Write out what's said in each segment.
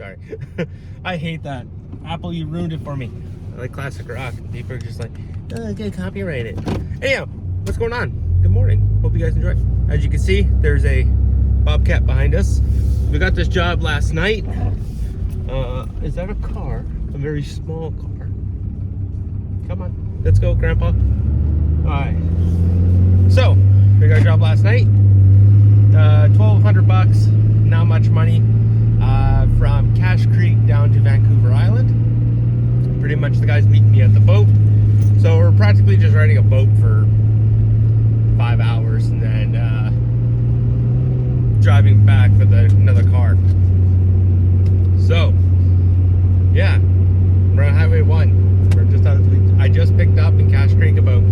sorry. I hate that. Apple, you ruined it for me. I like classic rock. People are just like, oh, get copyrighted. Anyhow, what's going on? Good morning. Hope you guys enjoy. As you can see, there's a bobcat behind us. We got this job last night. Is that a car? A very small car. Come on, let's go, Grandpa. Alright. So, we got a job last night. $1,200, not much money. From Cache Creek down to Vancouver Island. Pretty much the guys meeting me at the boat. So we're practically just riding a boat for 5 hours and then driving back with another car. So, yeah, we're on Highway 1. We're just out of, I just picked up in Cache Creek about,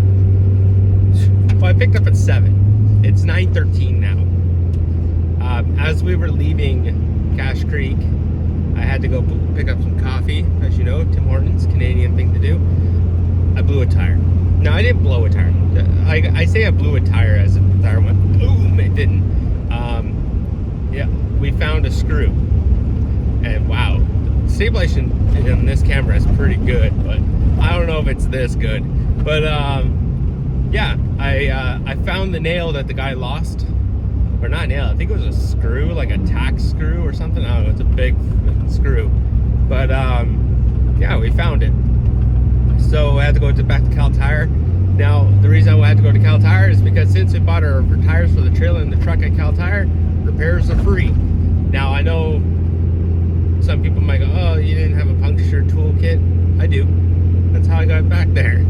well, I picked up at 7. It's 9:13 now. As we were leaving Cache Creek, I had to go pick up some coffee. As you know, Tim Hortons, Canadian thing to do. I blew a tire. No, I didn't blow a tire. I say I blew a tire as if the tire went boom. It didn't. Yeah, we found a screw. And wow, the stabilization in this camera is pretty good, but I don't know if it's this good. But yeah, I found the nail that the guy lost. Or not nail, I think it was a screw, like a tack screw or something. I don't know, it's a big screw. But yeah, we found it. So I had to go back to Cal Tire. Now, the reason I had to go to Cal Tire is because since we bought our tires for the trailer and the truck at Cal Tire, repairs are free. Now, I know some people might go, oh, you didn't have a puncture toolkit. I do. That's how I got back there.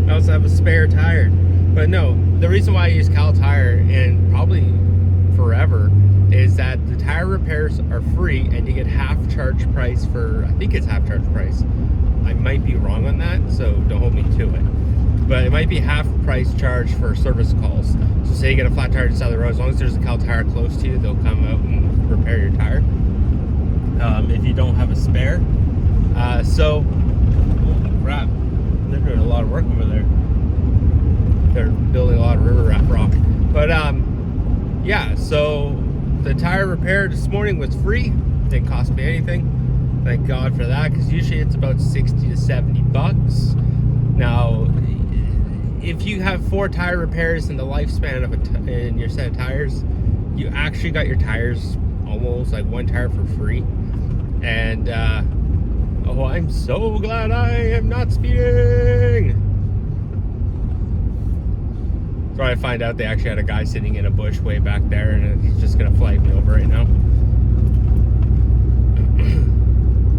I also have a spare tire. But no, the reason why I use Cal Tire, and probably forever, is that the tire repairs are free and you get half charge price for, I think it's half charge price. I might be wrong on that, so don't hold me to it. But it might be half price charge for service calls. So say you get a flat tire just out of the road, as long as there's a Cal Tire close to you, they'll come out and repair your tire. If you don't have a spare. So, holy crap, they're doing a lot of work over there. They're building a lot of river rock. But yeah, so the tire repair this morning was free. Didn't cost me anything. Thank God for that, because usually it's about 60 to 70 bucks. Now, if you have 4 tire repairs in the lifespan of in your set of tires, you actually got your tires almost like 1 tire for free. And oh, I'm so glad I am not speeding. So I find out they actually had a guy sitting in a bush way back there, and he's just gonna flag me over right now.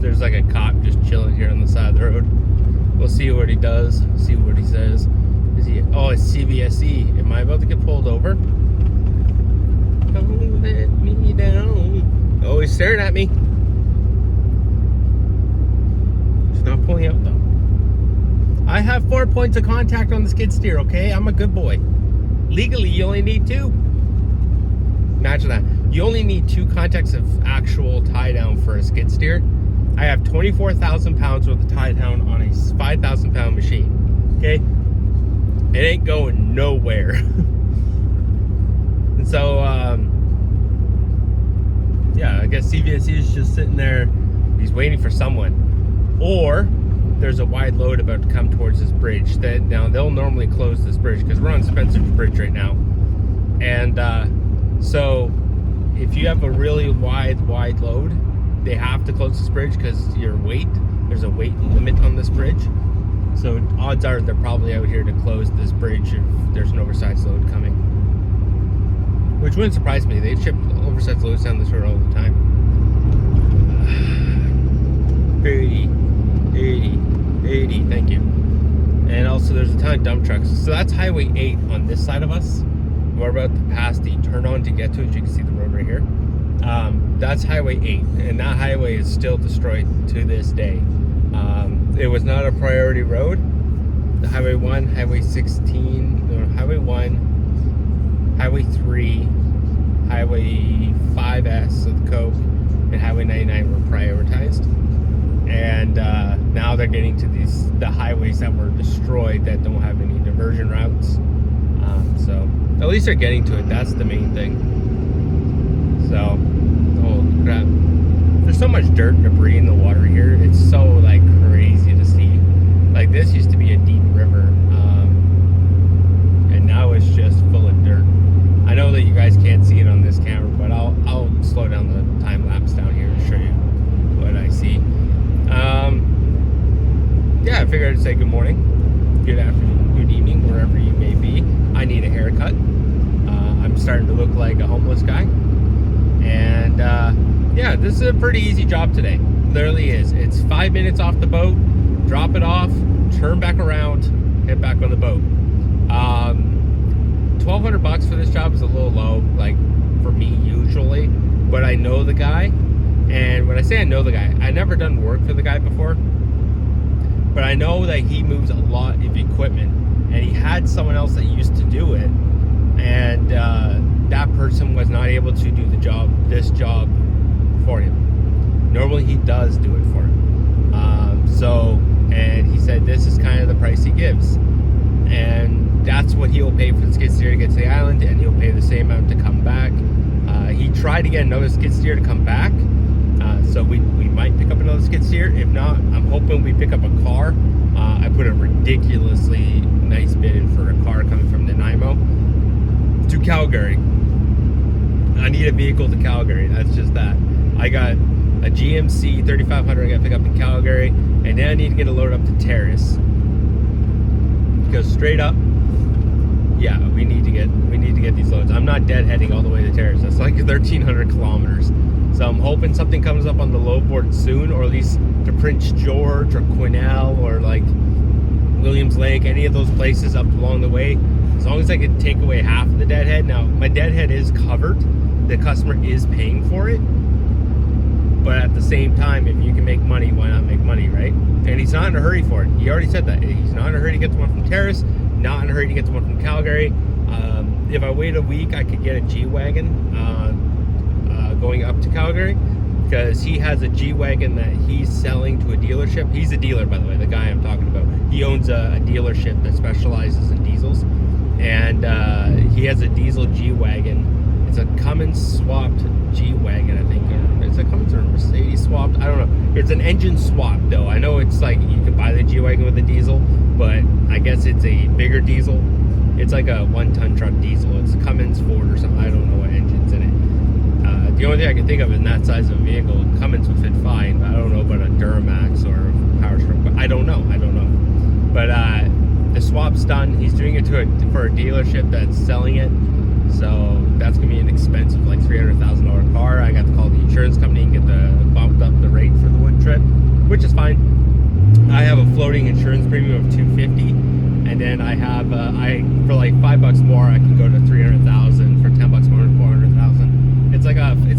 There's like a cop just chilling here on the side of the road. We'll see what he does, see what he says. Is he? Oh, it's CVSE. Am I about to get pulled over? Don't let me down. Oh, he's staring at me. He's not pulling out though. I have 4 points of contact on the skid steer, okay? I'm a good boy. Legally, you only need 2. Imagine that. You only need 2 contacts of actual tie down for a skid steer. I have 24,000 pounds worth of tie down on a 5,000 pound machine. Okay? It ain't going nowhere. And so, yeah, I guess CVSE is just sitting there. He's waiting for someone. Or there's a wide load about to come towards this bridge. That now they'll normally close this bridge because we're on Spencer's Bridge right now. And so if you have a really wide load, they have to close this bridge because your weight, there's a weight limit on this bridge. So odds are they're probably out here to close this bridge if there's an oversized load coming. Which wouldn't surprise me. They ship oversized loads down this road all the time. 80, thank you. And also there's a ton of dump trucks. So that's Highway 8 on this side of us. We're about to pass the turn on to get to it. You can see the road right here. That's Highway 8, and that highway is still destroyed to this day. It was not a priority road. The Highway 1, Highway 16, no, Highway 1, Highway 3, Highway 5S of the Coke, and Highway 99 were prioritized. And now they're getting to the highways that were destroyed that don't have any diversion routes. So at least they're getting to it. That's the main thing. So, holy crap. There's so much dirt and debris in the water here. It's so like crazy to see. Like this used to be a deep river, and now it's just full of dirt. I know that you guys can't see it on this camera, but I'll slow down the time lapse down here to show you what I see. Yeah, I figured I'd say good morning, good afternoon, good evening, wherever you may be. I need a haircut. I'm starting to look like a homeless guy. And yeah, this is a pretty easy job today. Literally is. It's 5 minutes off the boat, drop it off, turn back around, head back on the boat. $1,200 for this job is a little low, like for me usually, but I know the guy. And when I say I know the guy, I never done work for the guy before, but I know that he moves a lot of equipment, and he had someone else that used to do it, and that person was not able to do this job for him. Normally he does do it for him. And he said this is kind of the price he gives, and that's what he'll pay for the skid steer to get to the island, and he'll pay the same amount to come back. He tried to get another skid steer to come back, so we might pick up another skid steer. If not, I'm hoping we pick up a car. I put a ridiculously nice bid in for a car coming from Nanaimo to Calgary. I need a vehicle to Calgary. That's just that. I got a GMC 3500 I got to pick up in Calgary, and then I need to get a load up to Terrace. Because straight up, yeah, we need to get these loads. I'm not deadheading all the way to Terrace. That's like 1,300 kilometers. So I'm hoping something comes up on the load board soon, or at least to Prince George or Quesnel or like Williams Lake, any of those places up along the way. As long as I can take away half of the deadhead. Now, my deadhead is covered. The customer is paying for it. But at the same time, if you can make money, why not make money, right? And he's not in a hurry for it. He already said that. He's not in a hurry to get the one from Terrace, not in a hurry to get the one from Calgary. If I wait a week, I could get a G-Wagon going up to Calgary, because he has a G-Wagon that he's selling to a dealership. He's a dealer, by the way, the guy I'm talking about. He owns a dealership that specializes in diesels. And he has a diesel G-Wagon. It's a Cummins swapped G-Wagon, I think. Or it's a Cummins or Mercedes swapped. I don't know. It's an engine swap, though. I know it's like you can buy the G-Wagon with a diesel, but I guess it's a bigger diesel. It's like a 1-ton truck diesel. It's Cummins Ford or something. I don't know what engine's in it. The only thing I can think of in that size of a vehicle, Cummins would fit fine. But I don't know about a Duramax or a Power Stroke. But I don't know. But the swap's done. He's doing it for a dealership that's selling it. So that's going to be an expensive, like $300,000 car. I got to call the insurance company and get bumped up the rate for the wood trip, which is fine. I have a floating insurance premium of $250, and then I have for like $5 more, I can go to $300,000. For $10 more, $400,000. It's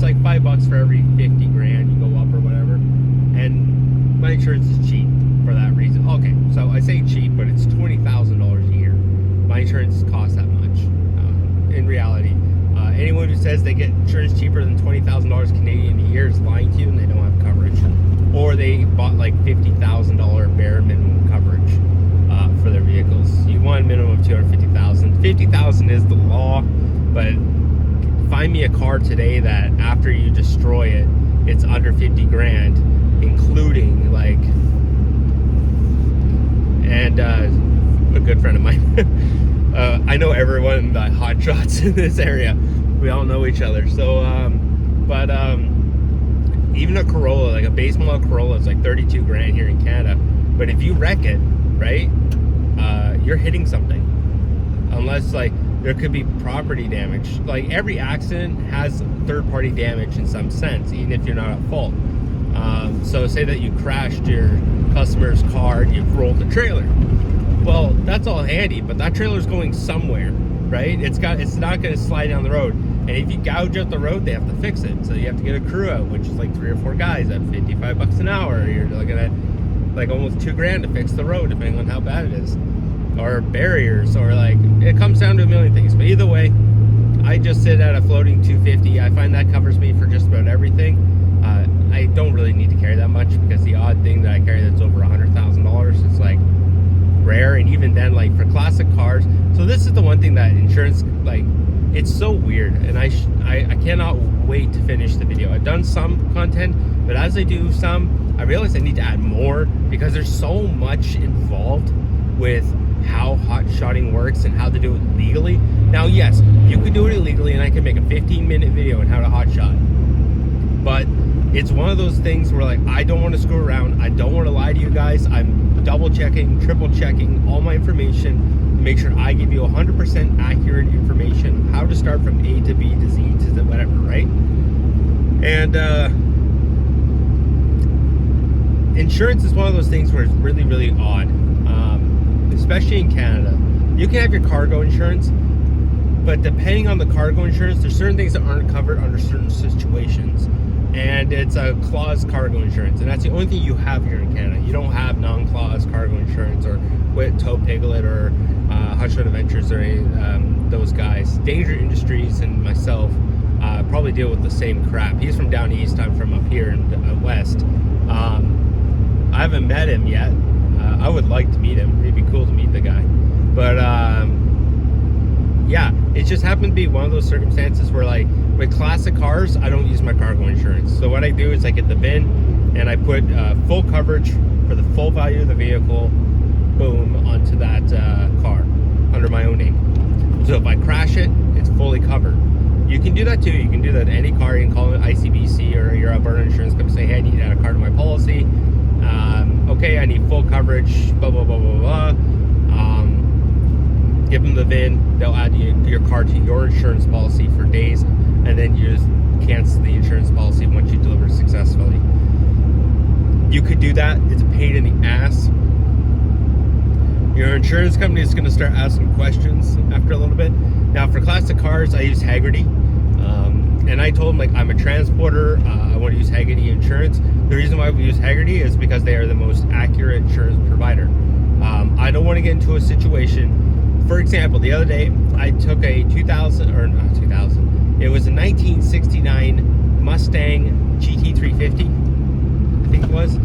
like $5 for every 50 grand you go up or whatever. And my insurance is cheap for that reason. Okay, so I say cheap, but it's $20,000 a year. My insurance costs that much. In reality, anyone who says they get insurance cheaper than $20,000 Canadian a year is lying to you, and they don't have coverage, or they bought like $50,000 bare minimum coverage for their vehicles. You want a minimum of $250,000. $50,000 is the law, but find me a car today that after you destroy it, it's under 50 grand, including like, and a good friend of mine. I know everyone in the hotshots in this area. We all know each other. So, even a Corolla, like a base model Corolla, is like 32 grand here in Canada. But if you wreck it, right, you're hitting something. Unless like there could be property damage. Like every accident has third-party damage in some sense, even if you're not at fault. So say that you crashed your customer's car and you've rolled the trailer. Well, that's all handy, but that trailer's going somewhere, right? It's not going to slide down the road. And if you gouge out the road, they have to fix it. So you have to get a crew out, which is like 3 or 4 guys at $55 an hour. You're looking at like almost $2 grand to fix the road, depending on how bad it is. Or barriers, or like, it comes down to a million things. But either way, I just sit at a floating 250. I find that covers me for just about everything. I don't really need to carry that much, because the odd thing that I carry that's over $100,000, it's like rare. And even then, like for classic cars, so this is the one thing that insurance, like it's so weird, and I cannot wait to finish the video. I've done some content, but as I do some, I realize I need to add more because there's so much involved with how hot shotting works and how to do it legally. Now, yes, you could do it illegally, and I could make a 15-minute video on how to hot shot, but it's one of those things where, like, I don't want to screw around. I don't want to lie to you guys. I'm double checking, triple checking all my information to make sure I give you 100% accurate information, how to start from A to B to Z to whatever, right? And insurance is one of those things where it's really, really odd, especially in Canada. You can have your cargo insurance, but depending on the cargo insurance, there's certain things that aren't covered under certain situations. And it's a clause cargo insurance, and that's the only thing you have here in Canada. You don't have non-clause cargo insurance, or with Tow Piglet or Hotshot Adventures or any, those guys. Danger Industries and myself probably deal with the same crap. He's from down east, I'm from up here in the west. I haven't met him yet. I would like to meet him. It'd be cool to meet the guy. But yeah, it just happened to be one of those circumstances where, like, with classic cars, I don't use my cargo insurance. So what I do is I get the VIN and I put full coverage for the full value of the vehicle, boom, onto that car under my own name. So if I crash it, it's fully covered. You can do that too. You can do that to any car. You can call it ICBC or your Alberta insurance company, say, hey, I need to add a car to my policy. Okay, I need full coverage, blah, blah, blah, blah, blah. Give them the VIN, they'll add your car to your insurance policy for days, and then you just cancel the insurance policy once you deliver successfully. You could do that. It's a pain in the ass. Your insurance company is going to start asking questions after a little bit. Now, for classic cars, I use Haggerty. And I told them, like, I'm a transporter. I want to use Haggerty insurance. The reason why we use Haggerty is because they are the most accurate insurance provider. I don't want to get into a situation. For example, the other day, I took a 2000, it was a 1969 Mustang GT350, I think it was.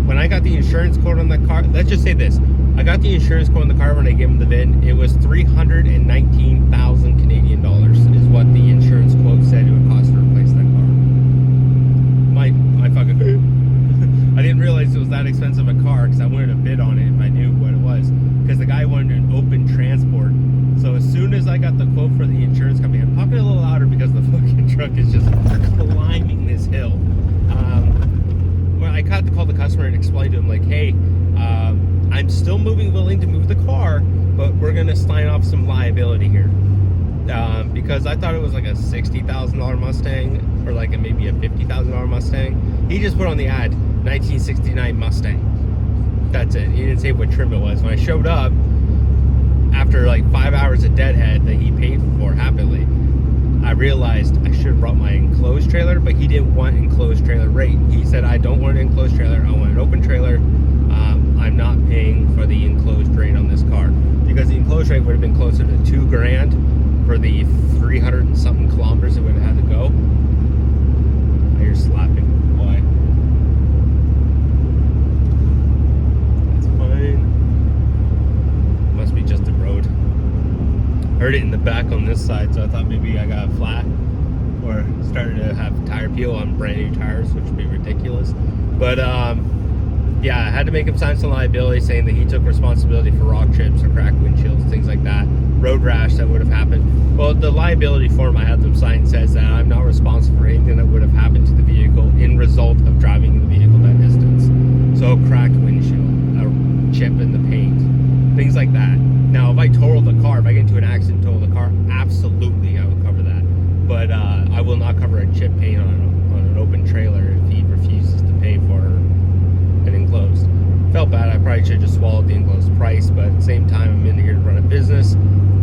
When I got the insurance quote on the car, let's just say this. I got the insurance quote on the car when I gave them the VIN. It was 319,000 Canadian dollars is what the insurance quote said it would cost to replace that car. My fucking... I didn't realize it was that expensive a car because I wanted to bid on it if I knew what it was. Because the guy wanted an open transport. So as soon as I got the quote for the insurance company, I'm talking a little louder because the fucking truck is just climbing this hill. Well, I got to call the customer and explain to him, like, hey, I'm still willing to move the car, but we're going to sign off some liability here. Because I thought it was like a $60,000 Mustang or like maybe a $50,000 Mustang. He just put on the ad 1969 Mustang. That's it. He didn't say what trim it was. When I showed up after like 5 hours of deadhead that he paid for happily, I realized I should have brought my enclosed trailer, but he didn't want enclosed trailer rate. He said, I don't want an enclosed trailer, I want an open trailer. I'm not paying for the enclosed rate on this car because the enclosed rate would have been closer to $2,000 for the 300 and something kilometers it would have had to go. I hear slapping. Why? That's fine. Must be just the road. Heard it in the back on this side, so I thought maybe I got flat or started to have tire peel on brand new tires, which would be ridiculous. But yeah, I had to make him sign some liability saying that he took responsibility for rock chips or cracked windshields, things like that. Road rash that would have happened. Well, the liability form I had them sign says that I'm not responsible for anything that would have happened to the vehicle in result of driving the vehicle that distance. So cracked windshield, a chip in the paint, things like that. Now, if I total the car, if I get into an accident, total the car, absolutely I will cover that. But I will not cover a chip paint on an open trailer if he refuses to pay for an enclosed. Felt bad. I probably should have just swallowed the enclosed price, but at the same time, I'm in here to run a business.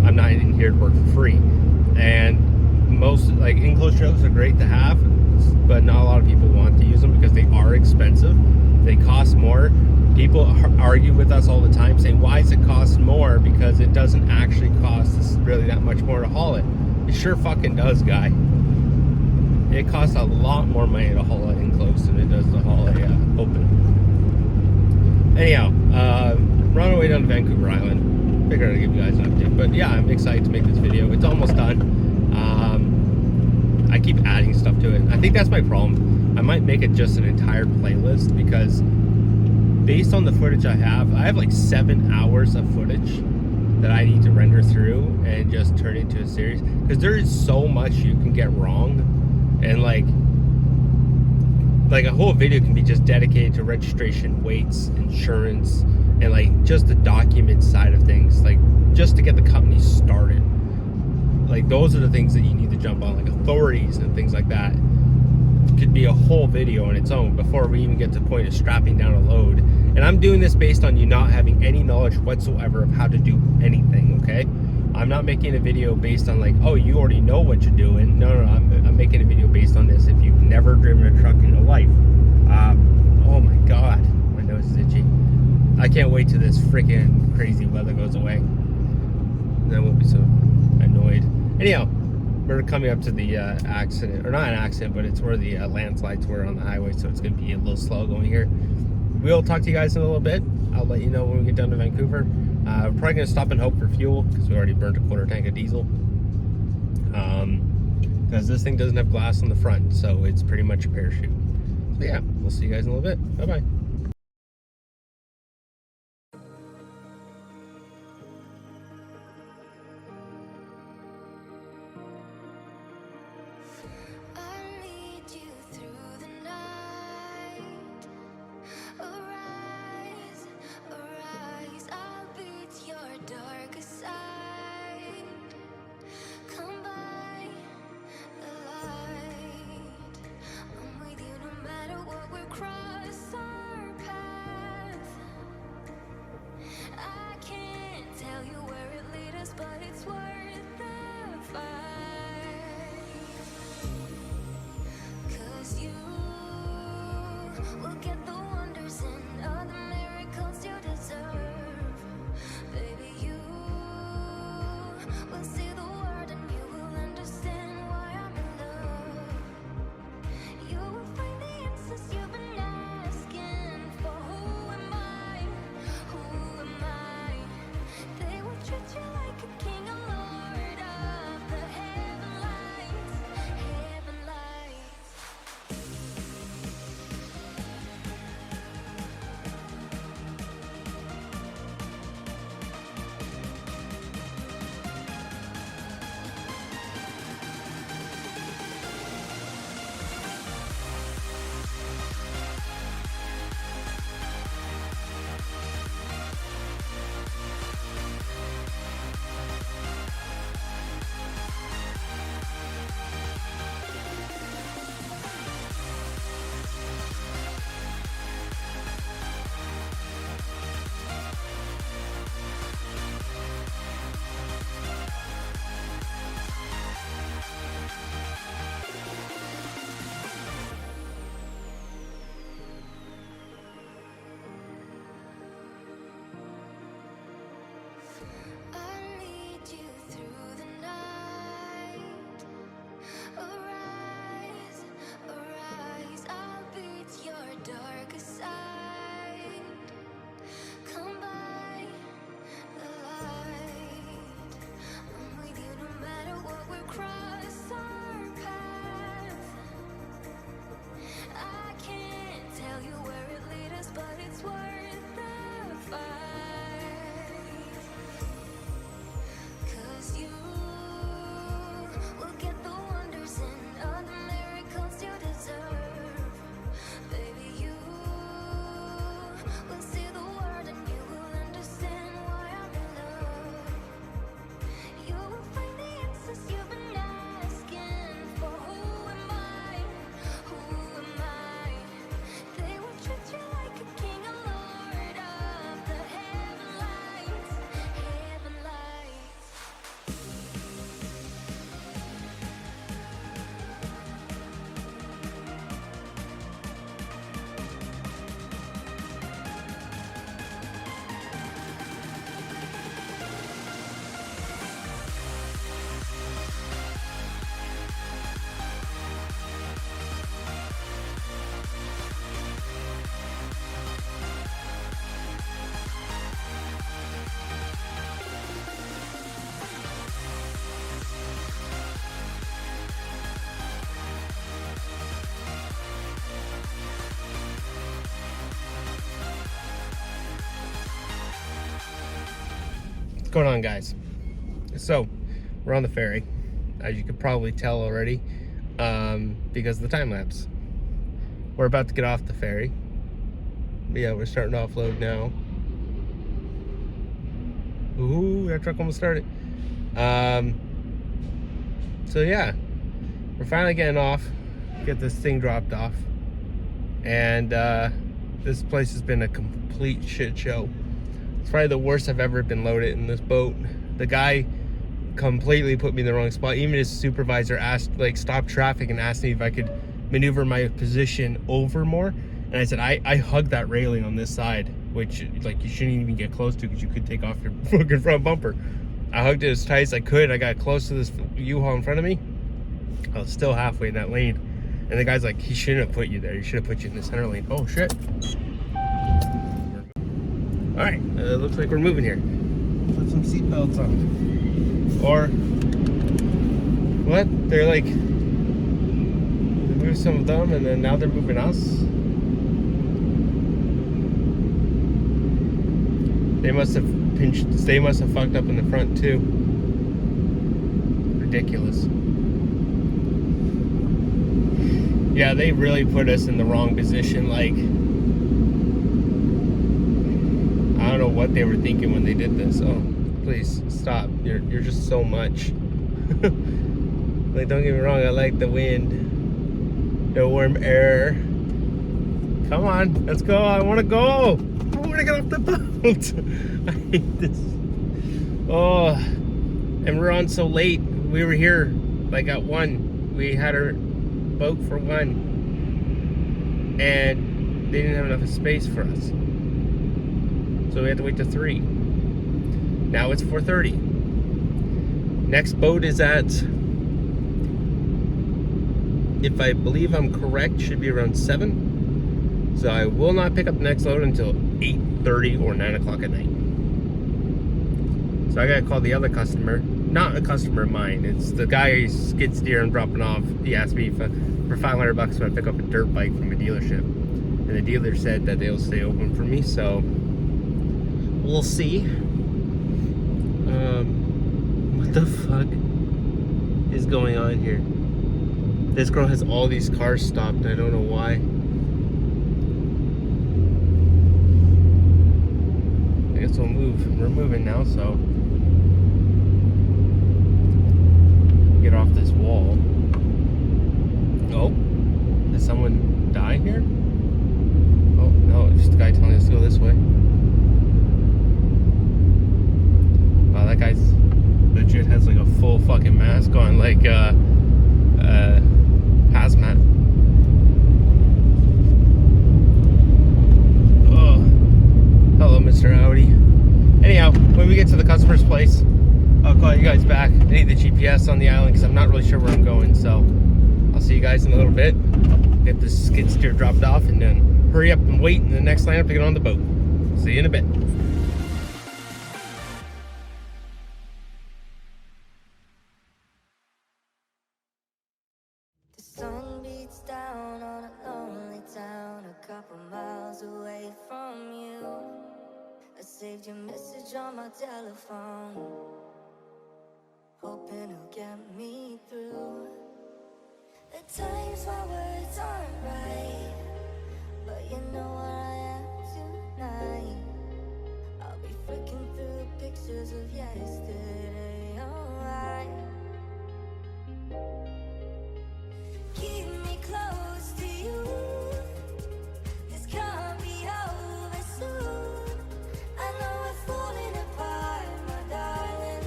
I'm not in here to work for free. And most, like, enclosed trailers are great to have, but not a lot of people want to use them because they are expensive. They cost more. People argue with us all the time saying, why does it cost more? Because it doesn't actually cost us really that much more to haul it. It sure fucking does, guy. It costs a lot more money to haul it enclosed than it does to haul it open. Anyhow, we're on our way down to Vancouver Island. figured I'd give you guys an update. But yeah, I'm excited to make this video. It's almost done. I keep adding stuff to it. I think that's my problem. I might make it just an entire playlist, because based on the footage I have like 7 hours of footage that I need to render through and just turn it into a series, because there is so much you can get wrong. And like a whole video can be just dedicated to registration, weights, insurance, and like just the document side of things, like just to get the company started. Like those are the things that you need to jump on, like authorities and things like that. Could be a whole video on its own before we even get to the point of strapping down a load. And I'm doing this based on you not having any knowledge whatsoever of how to do anything, okay? I'm not making a video based on like, oh, you already know what you're doing. No, I'm making a video based on this if you've never driven a truck in your life. Oh my God, my nose is itchy. I can't wait till this freaking crazy weather goes away. Then I won't be so annoyed. Anyhow, we're coming up to the accident, or not an accident, but it's where the landslides were on the highway, so it's going to be a little slow going here. We'll talk to you guys in a little bit. I'll let you know when we get down to Vancouver. We're probably going to stop and hope for fuel, because we already burnt a quarter tank of diesel. Because this thing doesn't have glass on the front, so it's pretty much a parachute. So yeah, we'll see you guys in a little bit. Bye-bye. We'll get the wonders and all the miracles you deserve. Baby, you will see the world and you will understand why I'm in love. You will find the answers you've been asking for. Who am I? Who am I? They will treat you like a king and lord of the heaven lights, heaven lights. What's going on, guys? So we're on the ferry, as you could probably tell already, because of the time lapse. We're about to get off the ferry. Yeah, we're starting to offload now. Ooh, that truck almost started. So yeah, we're finally getting off, get this thing dropped off, and this place has been a complete shit show. It's probably the worst I've ever been loaded in this boat. The guy completely put me in the wrong spot. Even his supervisor asked, like, stopped traffic and asked me if I could maneuver my position over more. And I said, I hugged that railing on this side, which, like, you shouldn't even get close to because you could take off your fucking front bumper. I hugged it as tight as I could. I got close to this U-Haul in front of me. I was still halfway in that lane. And the guy's like, he shouldn't have put you there. He should have put you in the center lane. Oh, shit. All right, looks like we're moving here. Put some seatbelts on. Or, what? They're like, they moved some of them and then now they're moving us. They must have fucked up in the front too. Ridiculous. Yeah, they really put us in the wrong position. Like, I don't know what they were thinking when they did this. Oh, please stop. You're just so much. Like, don't get me wrong, I like the wind, the warm air. Come on, let's go. I want to go. I want to get off the boat. I hate this. Oh, and we're on so late. We were here like at 1. We had our boat for 1, and they didn't have enough space for us. So we had to wait till 3. Now it's 4:30. Next boat is at, if I believe I'm correct, should be around 7. So I will not pick up the next load until 8:30 or 9 o'clock at night. So I gotta call the other customer. Not a customer of mine. It's the guy who skid steer and dropping off. He asked me for $500 when I pick up a dirt bike from a dealership. And the dealer said that they'll stay open for me, so we'll see. What the fuck is going on here? This girl has all these cars stopped. I don't know why. I guess we'll move. We're moving now, so get off this wall. Oh, did someone die here? Oh no, it's just the guy telling us to go this way. Wow, that guy's legit has like a full fucking mask on, like hazmat. Oh, hello, Mr. Audi. Anyhow, when we get to the customer's place, I'll call you guys back. I need the GPS on the island because I'm not really sure where I'm going, so I'll see you guys in a little bit. Get this skid steer dropped off and then hurry up and wait in the next lineup to get on the boat. See you in a bit. The sun beats down on a lonely town, a couple miles away from you. I saved your message on my telephone, hoping it'll get me through. At times my words aren't right, but you know where I am tonight. I'll be flicking through pictures of yesterday, alright. Keep me close to you. This can't be over soon. I know we're falling apart, my darling,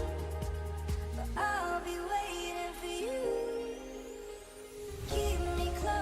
but I'll be waiting for you. Keep me close.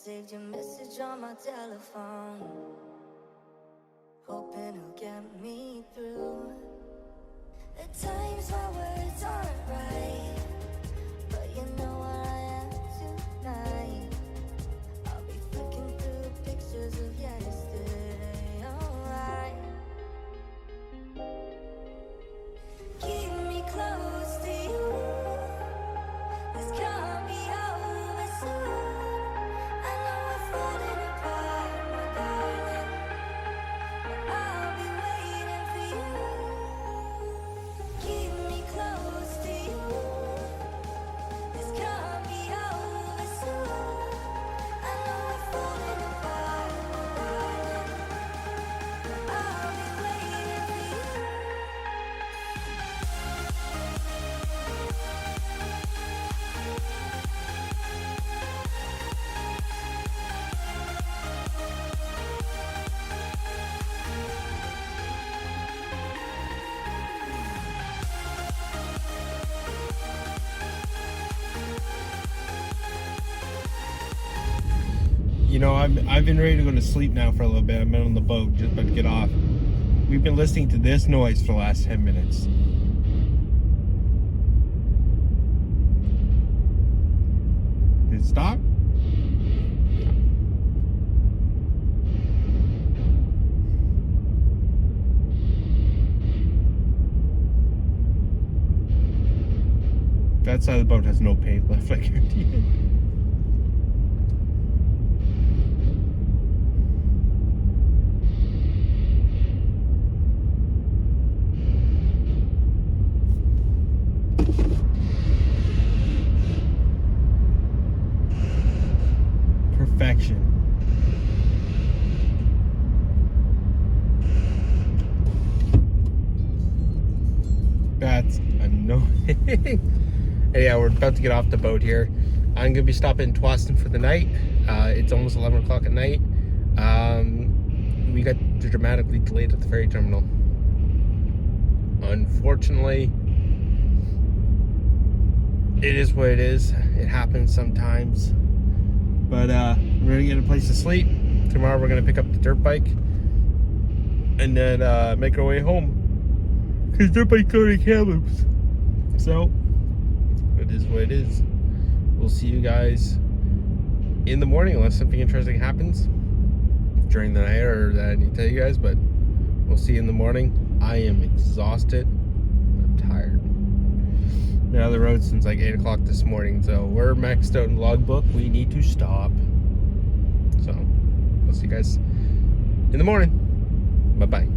saved your message on my telephone, hoping it'll get me through the times my words aren't right. But you know where I am tonight. I'll be flicking through pictures of yesterday. Alright, keep me close to you. This can't be over soon. I know we're falling apart, my darling, but I'll be waiting for you. Keep me close to you. This can't be over soon. I know we're falling apart, my darling, but I'll be waiting for you. You know, I've been ready to go to sleep now for a little bit. I've been on the boat, just about to get off. We've been listening to this noise for the last 10 minutes. Did it stop? That side of the boat has no paint left, I guarantee it. Perfection. That's annoying. Yeah, we're about to get off the boat here. I'm gonna be stopping in Twaston for the night. It's almost 11 o'clock at night. We got dramatically delayed at the ferry terminal. Unfortunately, it is what it is. It happens sometimes. But we're gonna get a place to sleep. Tomorrow we're gonna pick up the dirt bike and then make our way home. Cause dirt bike's going to Kamloops. So it is what it is. We'll see you guys in the morning unless something interesting happens during the night or that I need to tell you guys, but we'll see you in the morning. I am exhausted. I'm tired. Been on the road since like 8 o'clock this morning, so we're maxed out in logbook. We need to stop. So we'll see you guys in the morning. Bye-bye.